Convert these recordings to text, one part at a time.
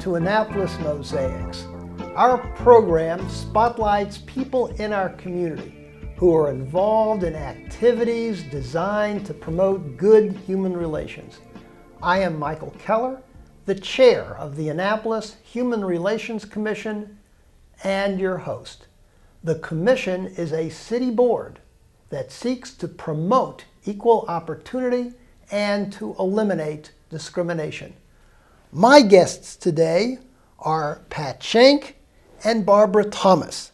to Annapolis Mosaics. Our program spotlights people in our community who are involved in activities designed to promote good human relations. I am Michael Keller, the chair of the Annapolis Human Relations Commission and your host. The commission is a city board that seeks to promote equal opportunity and to eliminate discrimination. My guests today are Pat Shank and Barbara Thomas,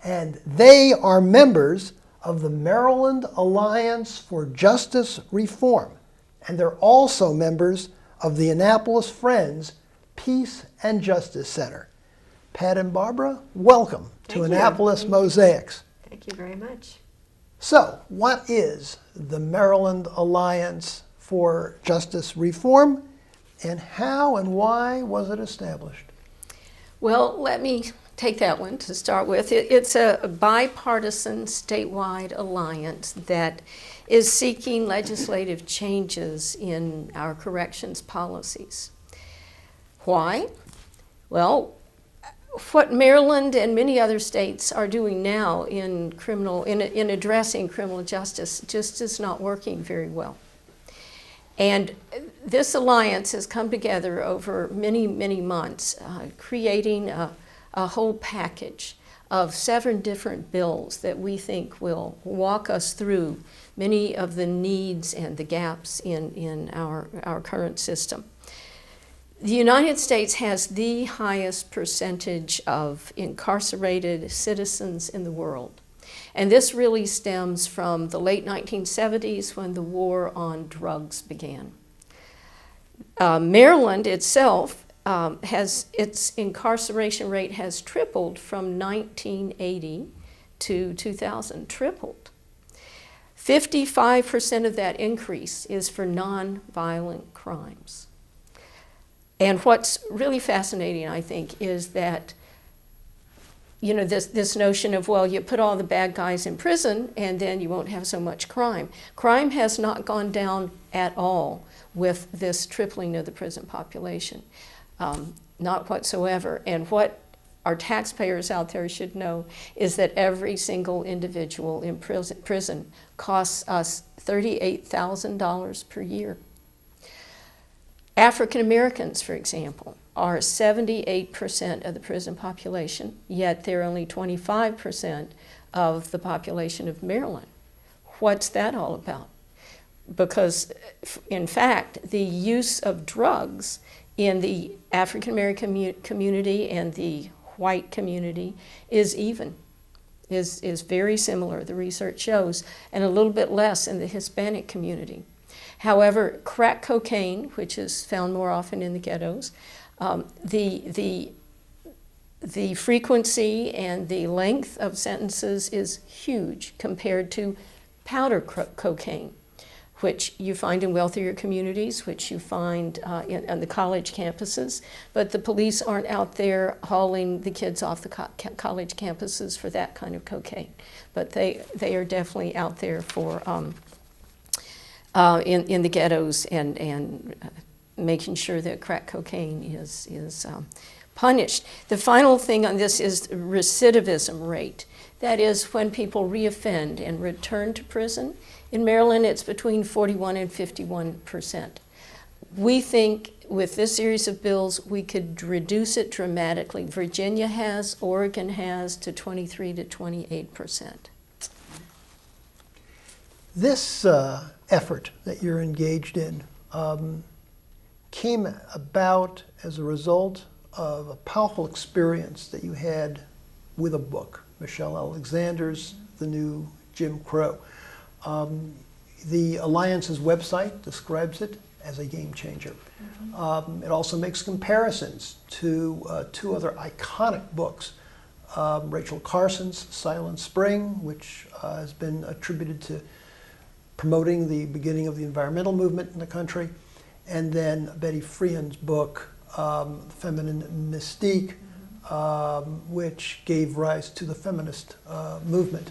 and they are members of the Maryland Alliance for Justice Reform, and they're also members of the Annapolis Friends Peace and Justice Center. Pat and Barbara, welcome to Annapolis Mosaics. Thank you very much. So, what is the Maryland Alliance for Justice Reform, and how and why was it established? Well, let me take that one to start with. It's a bipartisan statewide alliance that is seeking legislative changes in our corrections policies. Why? Well, what Maryland and many other states are doing now in addressing criminal justice just is not working very well. And this alliance has come together over many, many months, creating a whole package of 7 different bills that we think will walk us through many of the needs and the gaps in our current system. The United States has the highest percentage of incarcerated citizens in the world. And this really stems from the late 1970s when the war on drugs began. Maryland itself its incarceration rate has tripled from 1980 to 2000, tripled. 55% of that increase is for nonviolent crimes. And what's really fascinating, I think, is that this notion of, well, you put all the bad guys in prison and then you won't have so much crime. Crime has not gone down at all with this tripling of the prison population, not whatsoever. And what our taxpayers out there should know is that every single individual in prison costs us $38,000 per year. African Americans, for example, are 78% of the prison population, yet they're only 25% of the population of Maryland. What's that all about? Because, in fact, the use of drugs in the African American community and the white community is even, is very similar, the research shows, and a little bit less in the Hispanic community. However, crack cocaine, which is found more often in the ghettos, the frequency and the length of sentences is huge compared to powder cocaine, which you find in wealthier communities, which you find on the college campuses. But the police aren't out there hauling the kids off the college campuses for that kind of cocaine. But they are definitely out there for in the ghettos and making sure that crack cocaine is punished. The final thing on this is recidivism rate. That is when people reoffend and return to prison. In Maryland, it's between 41 and 51%. We think with this series of bills, we could reduce it dramatically. Virginia has, Oregon has, to 23 to 28%. This effort that you're engaged in came about as a result of a powerful experience that you had with a book, Michelle Alexander's The New Jim Crow. The Alliance's website describes it as a game changer. It also makes comparisons to 2 other iconic books, Rachel Carson's Silent Spring, which has been attributed to promoting the beginning of the environmental movement in the country, and then Betty Friedan's book, Feminine Mystique, which gave rise to the feminist movement.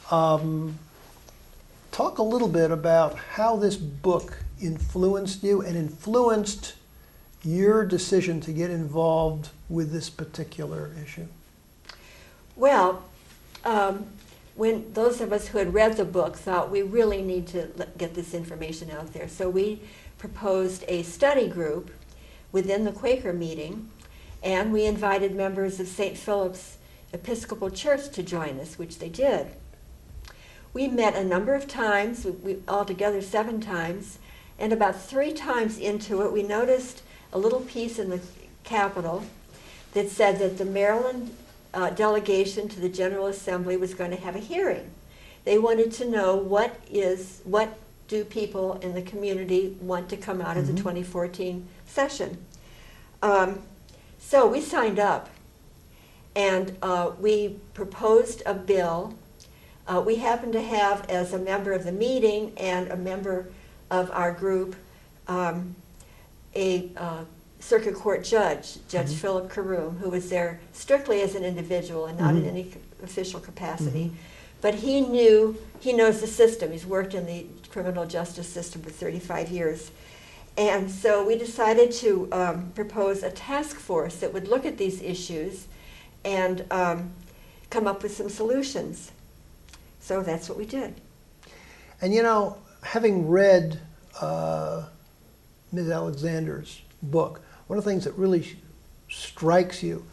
Talk a little bit about how this book influenced you and influenced your decision to get involved with this particular issue? Well, when those of us who had read the book thought we really need to get this information out there, so we proposed a study group within the Quaker meeting, and we invited members of St. Philip's Episcopal Church to join us, which they did. We met a number of times, altogether 7 times, and about 3 times into it we noticed a little piece in the Capitol that said that the Maryland delegation to the General Assembly was going to have a hearing. They wanted to know what do people in the community want to come out of the 2014 session. So we signed up, and we proposed a bill. We happened to have, as a member of the meeting and a member of our group, a circuit court judge, Judge Philip Caroom, who was there strictly as an individual and not in any official capacity. But he knows the system. He's worked in the criminal justice system for 35 years. And so we decided to propose a task force that would look at these issues and come up with some solutions. So that's what we did. And you know, having read Ms. Alexander's book, one of the things that really strikes you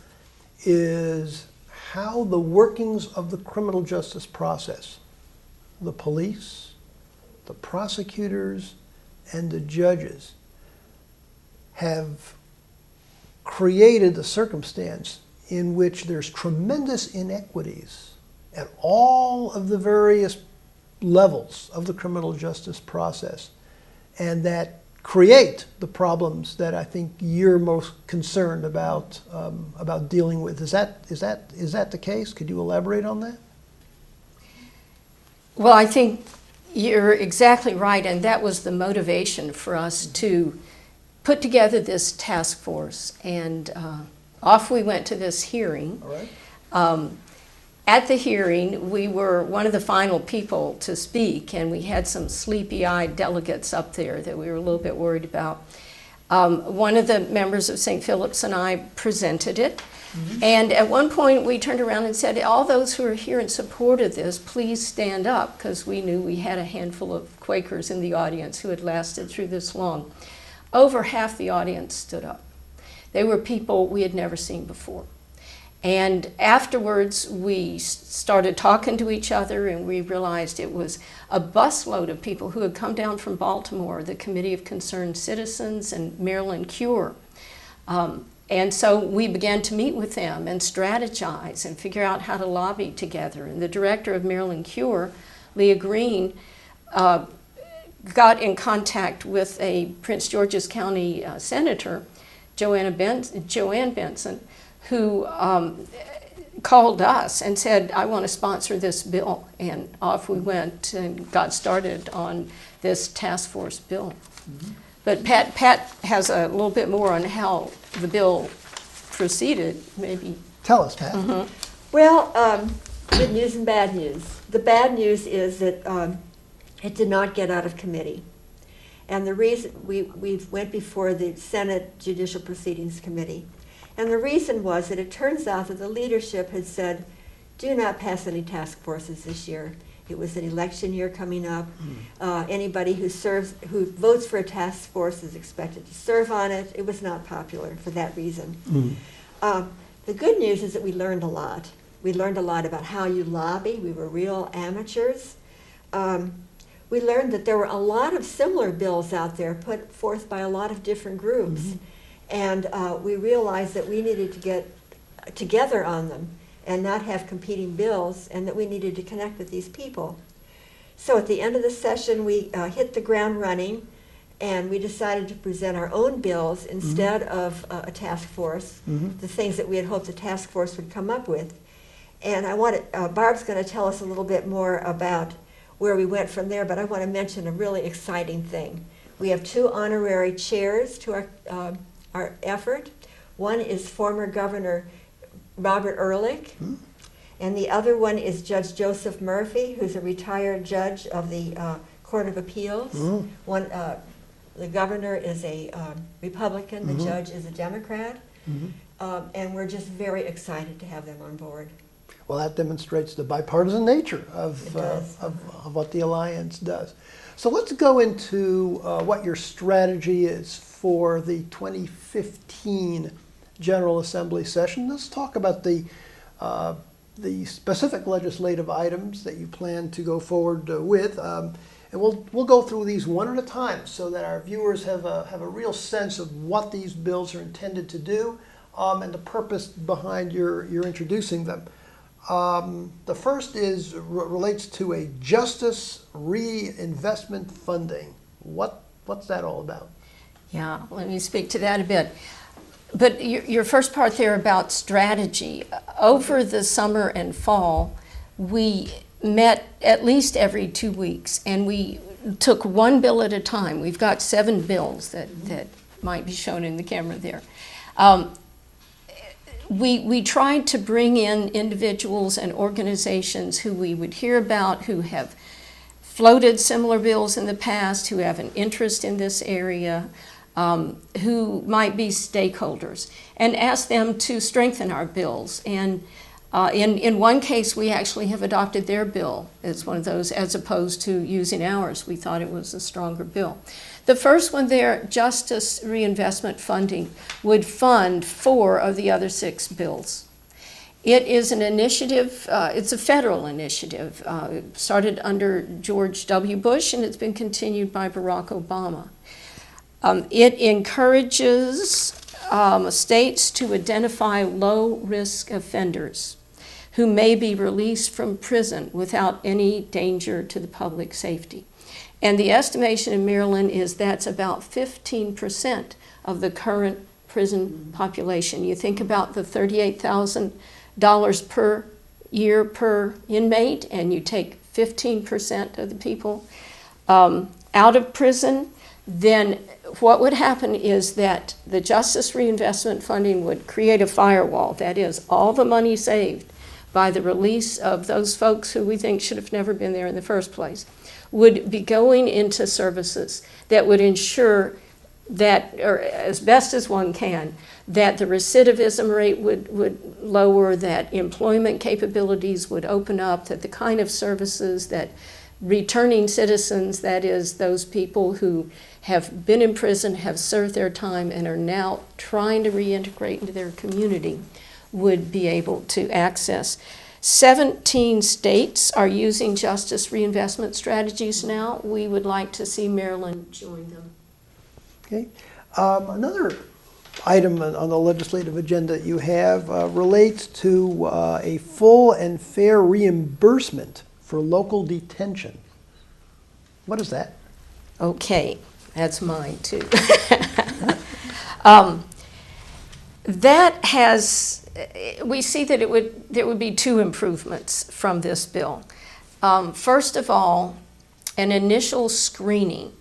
is how the workings of the criminal justice process, the police, the prosecutors, and the judges have created a circumstance in which there's tremendous inequities at all of the various levels of the criminal justice process, and that create the problems that I think you're most concerned about dealing with. Is that the case? Could you elaborate on that? Well, I think you're exactly right, and that was the motivation for us to put together this task force. And off we went to this hearing. All right. At the hearing, we were one of the final people to speak, and we had some sleepy-eyed delegates up there that we were a little bit worried about. One of the members of St. Philip's and I presented it, and at one point we turned around and said, all those who are here in support of this, please stand up, because we knew we had a handful of Quakers in the audience who had lasted through this long. Over half the audience stood up. They were people we had never seen before. And afterwards, we started talking to each other, and we realized it was a busload of people who had come down from Baltimore, the Committee of Concerned Citizens and Maryland Cure. And so we began to meet with them and strategize and figure out how to lobby together. And the director of Maryland Cure, Leah Green, got in contact with a Prince George's County senator, Joanne Benson, who called us and said, I want to sponsor this bill. And off we went and got started on this task force bill. But Pat has a little bit more on how the bill proceeded, maybe. Tell us, Pat. Well, good news and bad news. The bad news is that it did not get out of committee. And the reason, we went before the Senate Judicial Proceedings Committee. And the reason was that it turns out that the leadership had said, do not pass any task forces this year. It was an election year coming up. Anybody who votes for a task force is expected to serve on it. It was not popular for that reason. The good news is that we learned a lot. We learned a lot about how you lobby. We were real amateurs. We learned that there were a lot of similar bills out there put forth by a lot of different groups. And we realized that we needed to get together on them and not have competing bills, and that we needed to connect with these people. So at the end of the session, we hit the ground running, and we decided to present our own bills instead of a task force, the things that we had hoped the task force would come up with. And Barb's going to tell us a little bit more about where we went from there, but I want to mention a really exciting thing. We have 2 honorary chairs to our effort. One is former Governor Robert Ehrlich, and the other one is Judge Joseph Murphy, who's a retired judge of the Court of Appeals, The governor is a Republican, the Mhm. judge is a Democrat, Mhm. and we're just very excited to have them on board. Well, that demonstrates the bipartisan nature It of, does. of what the Alliance does. So let's go into what your strategy is for the 2015 General Assembly session. Let's talk about the specific legislative items that you plan to go forward with. And we'll go through these one at a time so that our viewers have a real sense of what these bills are intended to do and the purpose behind your introducing them. The first relates to a justice reinvestment funding. What's that all about? Yeah, let me speak to that a bit. But your first part there about strategy. Over the summer and fall, we met at least every 2 weeks, and we took one bill at a time. We've got 7 bills that might be shown in the camera there. We tried to bring in individuals and organizations who we would hear about, who have floated similar bills in the past, who have an interest in this area, who might be stakeholders, and ask them to strengthen our bills. And in one case, we actually have adopted their bill as one of those, as opposed to using ours. We thought it was a stronger bill. The first one there, Justice Reinvestment Funding, would fund 4 of the other 6 bills. It is an initiative, it's a federal initiative. It started under George W. Bush, and it's been continued by Barack Obama. It encourages states to identify low-risk offenders who may be released from prison without any danger to the public safety. And the estimation in Maryland is that's about 15% of the current prison population. You think about the $38,000 per year per inmate, and you take 15% of the people out of prison, then what would happen is that the Justice Reinvestment Funding would create a firewall. That is, all the money saved by the release of those folks who we think should have never been there in the first place would be going into services that would ensure that, or as best as one can, that the recidivism rate would lower, that employment capabilities would open up, that the kind of services that returning citizens, that is, those people who have been in prison, have served their time, and are now trying to reintegrate into their community, would be able to access. 17 states are using justice reinvestment strategies now. We would like to see Maryland join them. Okay. Another item on the legislative agenda you have relates to a full and fair reimbursement for local detention. What is that? Okay, that's mine too. That has, we see that there would be 2 improvements from this bill. First of all, an initial screening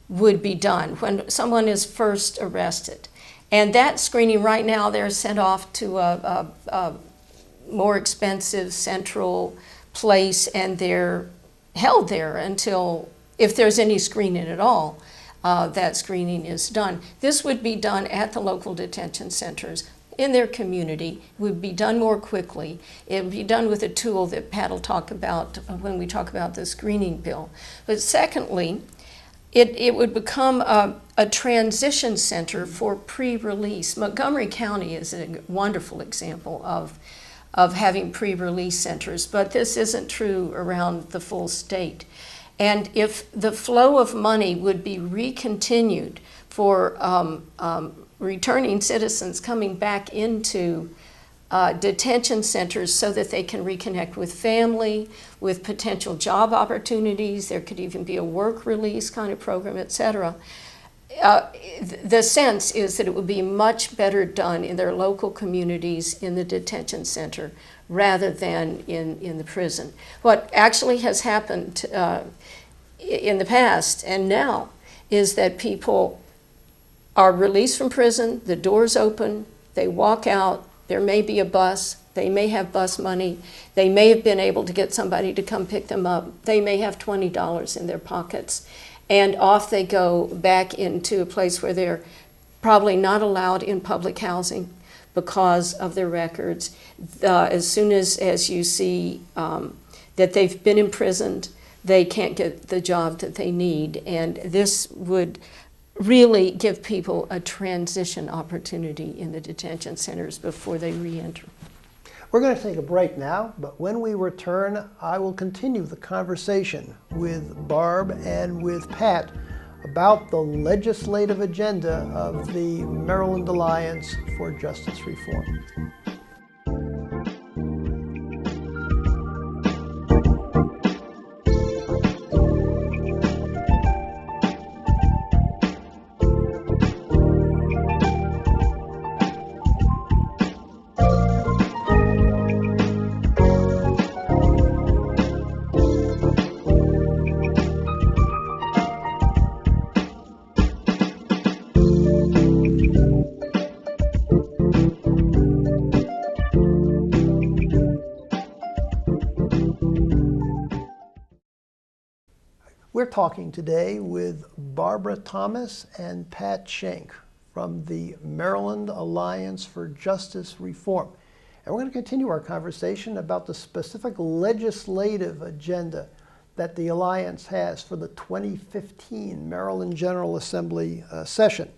would be done when someone is first arrested. And that screening right now, they're sent off to a more expensive central place, and they're held there until, if there's any screening at all, that screening is done. This would be done at the local detention centers in their community. It would be done more quickly. It would be done with a tool that Pat will talk about when we talk about the screening bill. But secondly, it would become a transition center for pre-release. Montgomery County is a wonderful example of having pre-release centers, but this isn't true around the full state. And if the flow of money would be recontinued for returning citizens coming back into detention centers so that they can reconnect with family, with potential job opportunities, there could even be a work release kind of program, et cetera. The sense is that it would be much better done in their local communities in the detention center rather than in the prison. What actually has happened in the past and now is that people are released from prison, the doors open, they walk out, there may be a bus, they may have bus money, they may have been able to get somebody to come pick them up, they may have $20 in their pockets, and off they go back into a place where they're probably not allowed in public housing because of their records. As soon as you see that they've been imprisoned, they can't get the job that they need. And this would really give people a transition opportunity in the detention centers before they re-enter. We're going to take a break now, but when we return, I will continue the conversation with Barb and with Pat about the legislative agenda of the Maryland Alliance for Justice Reform. We're talking today with Barbara Thomas and Pat Schenk from the Maryland Alliance for Justice Reform. And we're going to continue our conversation about the specific legislative agenda that the Alliance has for the 2015 Maryland General Assembly session.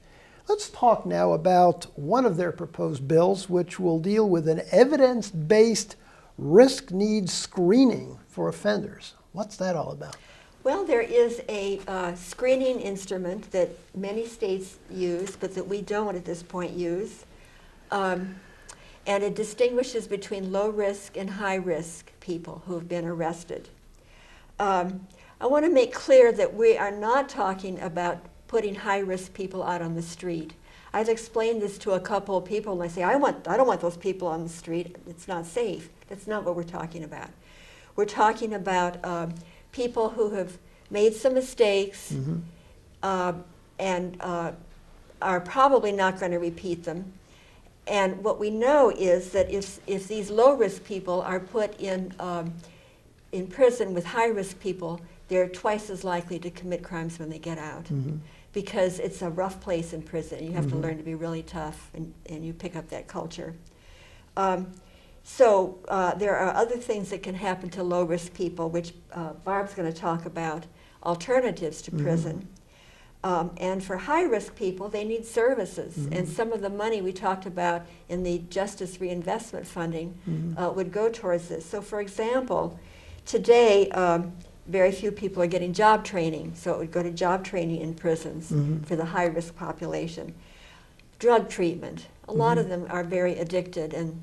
Let's talk now about one of their proposed bills, which will deal with an evidence-based risk needs screening for offenders. What's that all about? Well, there is a screening instrument that many states use, but that we don't at this point use. And it distinguishes between low-risk and high-risk people who have been arrested. I want to make clear that we are not talking about putting high-risk people out on the street. I've explained this to a couple of people, and I say, I don't want those people on the street. It's not safe. That's not what we're talking about. We're talking about people who have made some mistakes and are probably not going to repeat them. And what we know is that if these low-risk people are put in prison with high-risk people, they're twice as likely to commit crimes when they get out. Because it's a rough place in prison. You have to learn to be really tough, and you pick up that culture. So there are other things that can happen to low-risk people, which Barb's going to talk about, alternatives to prison. And for high-risk people, they need services. And some of the money we talked about in the Justice Reinvestment Funding would go towards this. So for example, today, very few people are getting job training, so it would go to job training in prisons for the high-risk population. Drug treatment. A lot of them are very addicted and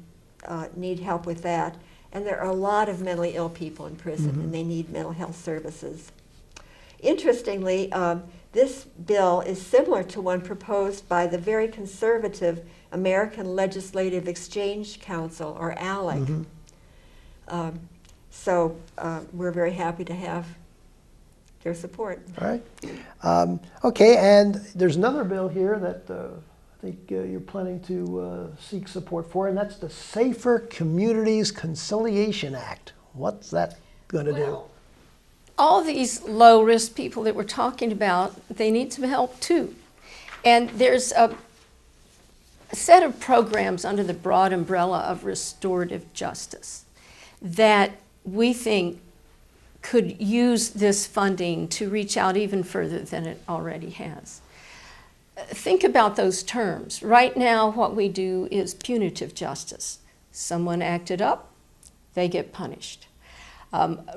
need help with that. And there are a lot of mentally ill people in prison, and they need mental health services. Interestingly, this bill is similar to one proposed by the very conservative American Legislative Exchange Council, or ALEC. So we're very happy to have their support. All right. Okay, and there's another bill here that I think you're planning to seek support for, and that's the Safer Communities Conciliation Act. What's that going to do? All these low-risk people that we're talking about, they need some help too. And there's a set of programs under the broad umbrella of restorative justice that we think could use this funding to reach out even further than it already has. Think about those terms. Right now, what we do is punitive justice. Someone acted up, they get punished.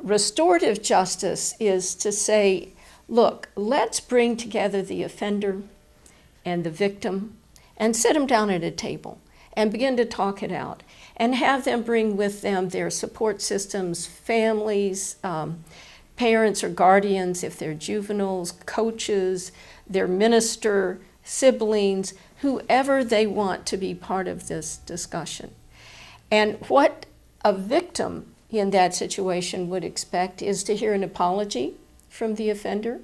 Restorative justice is to say, look, let's bring together the offender and the victim and sit them down at a table and begin to talk it out and have them bring with them their support systems, families, parents or guardians if they're juveniles, coaches, their minister, siblings, whoever they want to be part of this discussion. And what a victim in that situation would expect is to hear an apology from the offender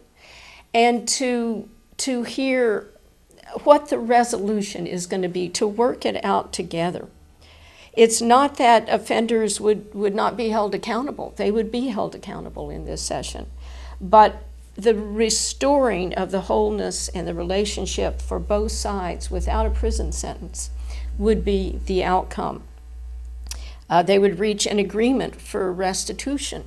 and to hear what the resolution is going to be, to work it out together. It's not that offenders would not be held accountable. They would be held accountable in this session. But the restoring of the wholeness and the relationship for both sides without a prison sentence would be the outcome. They would reach an agreement for restitution.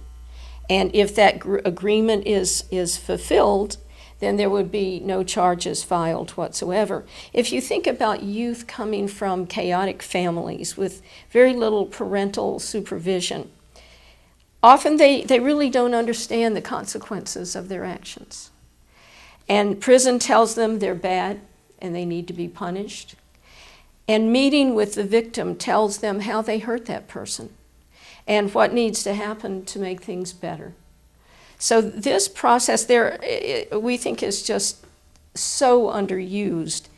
And if that agreement is fulfilled, then there would be no charges filed whatsoever. If you think about youth coming from chaotic families with very little parental supervision, often they really don't understand the consequences of their actions. And prison tells them they're bad and they need to be punished. And meeting with the victim tells them how they hurt that person and what needs to happen to make things better. So this process we think is just so underused.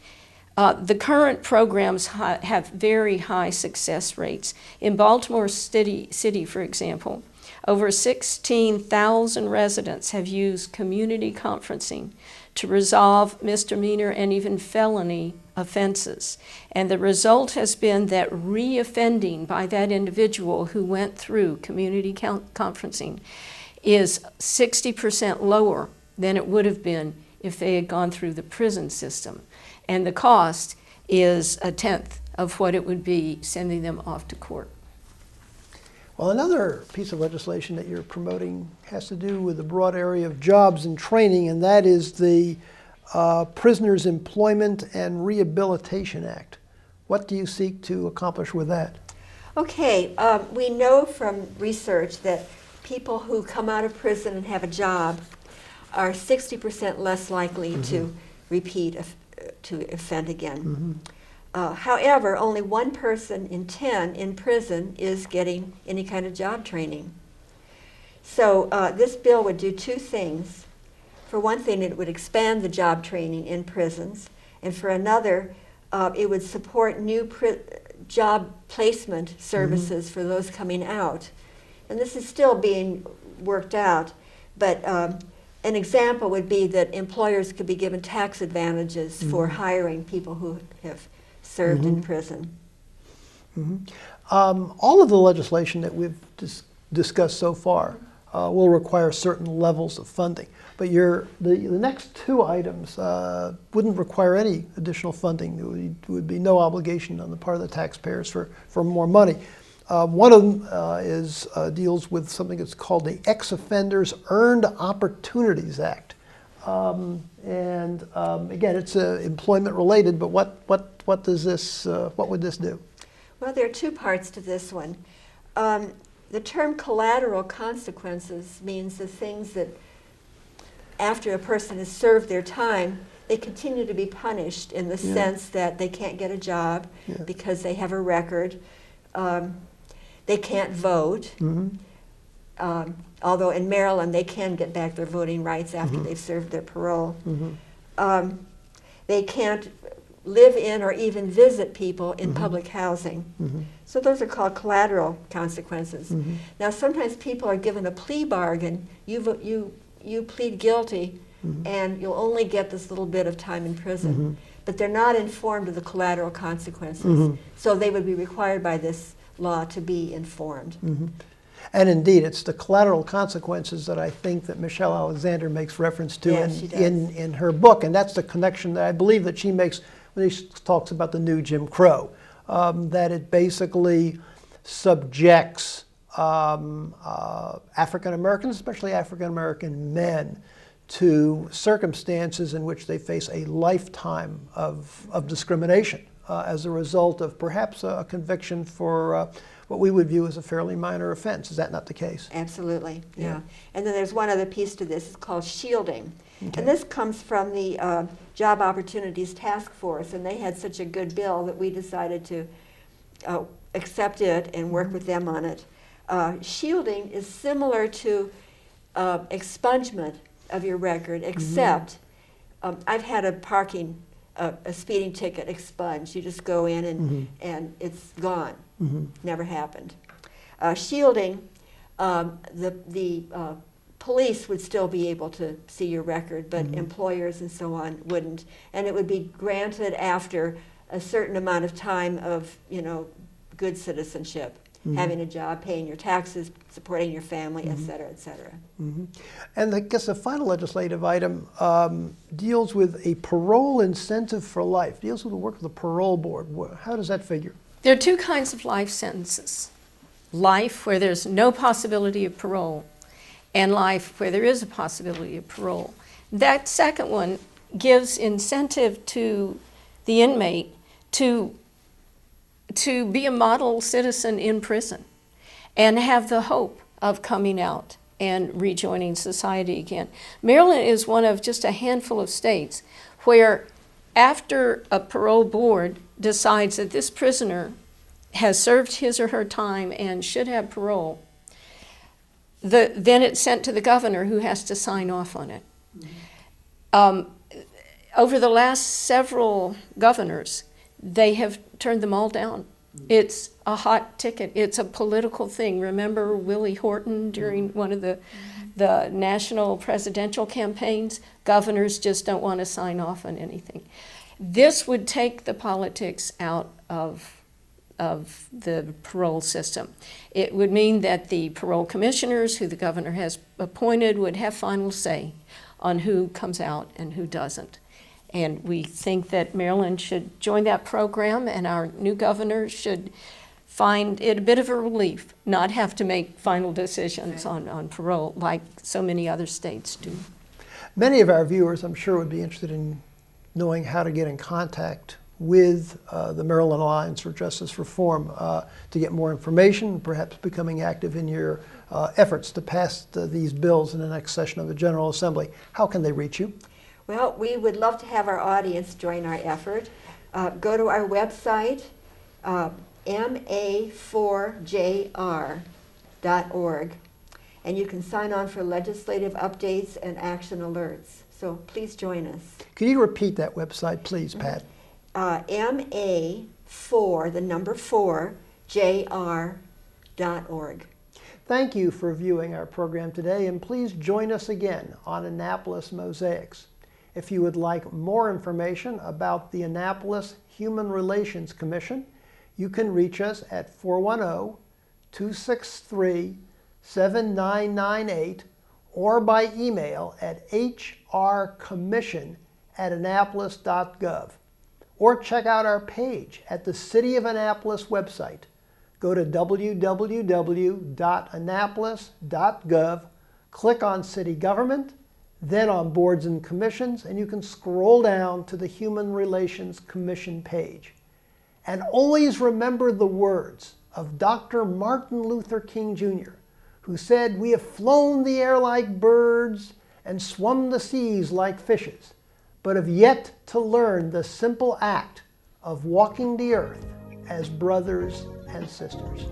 The current programs have very high success rates. In Baltimore City, for example, over 16,000 residents have used community conferencing to resolve misdemeanor and even felony offenses. And the result has been that reoffending by that individual who went through community conferencing is 60% lower than it would have been if they had gone through the prison system. And the cost is a tenth of what it would be sending them off to court. Well, another piece of legislation that you're promoting has to do with the broad area of jobs and training, and that is the Prisoners Employment and Rehabilitation Act. What do you seek to accomplish with that? Okay, we know from research that people who come out of prison and have a job are 60% less likely to repeat, to offend again. However, only 1 person in 10 in prison is getting any kind of job training. So this bill would do 2 things. For one thing, it would expand the job training in prisons, and for another, it would support new job placement services for those coming out. And this is still being worked out, but an example would be that employers could be given tax advantages for hiring people who have served in prison. All of the legislation that we've discussed so far will require certain levels of funding, but the next 2 items wouldn't require any additional funding. There would be no obligation on the part of the taxpayers for more money. One of them deals with something that's called the Ex-Offenders Earned Opportunities Act. Again, it's employment related, but what would this do? Well, there are 2 parts to this one. The term collateral consequences means the things that after a person has served their time, they continue to be punished in the sense that they can't get a job because they have a record. They can't vote. Although in Maryland they can get back their voting rights after they've served their parole. They can't live in or even visit people in public housing. So those are called collateral consequences. Now sometimes people are given a plea bargain. You plead guilty and you'll only get this little bit of time in prison. But they're not informed of the collateral consequences. So they would be required by this law to be informed. And indeed, it's the collateral consequences that I think that Michelle Alexander makes reference to in her book, and that's the connection that I believe that she makes when she talks about the new Jim Crow, that it basically subjects African Americans, especially African American men, to circumstances in which they face a lifetime of discrimination as a result of perhaps a conviction for what we would view as a fairly minor offense. Is that not the case? Absolutely, yeah. And then there's one other piece to this. It's called shielding. And this comes from the Job Opportunities Task Force, and they had such a good bill that we decided to accept it and work with them on it. Shielding is similar to expungement of your record, except I've had a speeding ticket expunged. You just go in and it's gone. Never happened. Shielding, the police would still be able to see your record, but employers and so on wouldn't. And it would be granted after a certain amount of time of, good citizenship. having a job, paying your taxes, supporting your family, et cetera, et cetera. And I guess the final legislative item deals with a parole incentive for life, deals with the work of the parole board. How does that figure? There are two kinds of life sentences. Life where there's no possibility of parole, and life where there is a possibility of parole. That second one gives incentive to the inmate to be a model citizen in prison and have the hope of coming out and rejoining society again. Maryland is one of just a handful of states where after a parole board decides that this prisoner has served his or her time and should have parole, then it's sent to the governor, who has to sign off on it. Over the last several governors, they have turned them all down. It's a hot ticket. It's a political thing. Remember Willie Horton during one of the national presidential campaigns? Governors just don't want to sign off on anything. This would take the politics out of the parole system. It would mean that the parole commissioners, who the governor has appointed, would have final say on who comes out and who doesn't. And we think that Maryland should join that program, and our new governor should find it a bit of a relief not have to make final decisions on parole like so many other states do. Many of our viewers, I'm sure, would be interested in knowing how to get in contact with the Maryland Alliance for Justice Reform to get more information, perhaps becoming active in your efforts to pass these bills in the next session of the General Assembly. How can they reach you? Well, we would love to have our audience join our effort. Go to our website, ma4jr.org, and you can sign on for legislative updates and action alerts. So please join us. Can you repeat that website, please, Pat? MA4, the number 4, jr.org. Thank you for viewing our program today, and please join us again on Annapolis Mosaics. If you would like more information about the Annapolis Human Relations Commission, you can reach us at 410-263-7998 or by email at hrcommission@annapolis.gov. Or check out our page at the City of Annapolis website. Go to www.annapolis.gov, click on City Government, then on Boards and Commissions, and you can scroll down to the Human Relations Commission page. And always remember the words of Dr. Martin Luther King Jr., who said, "We have flown the air like birds and swum the seas like fishes, but have yet to learn the simple act of walking the earth as brothers and sisters."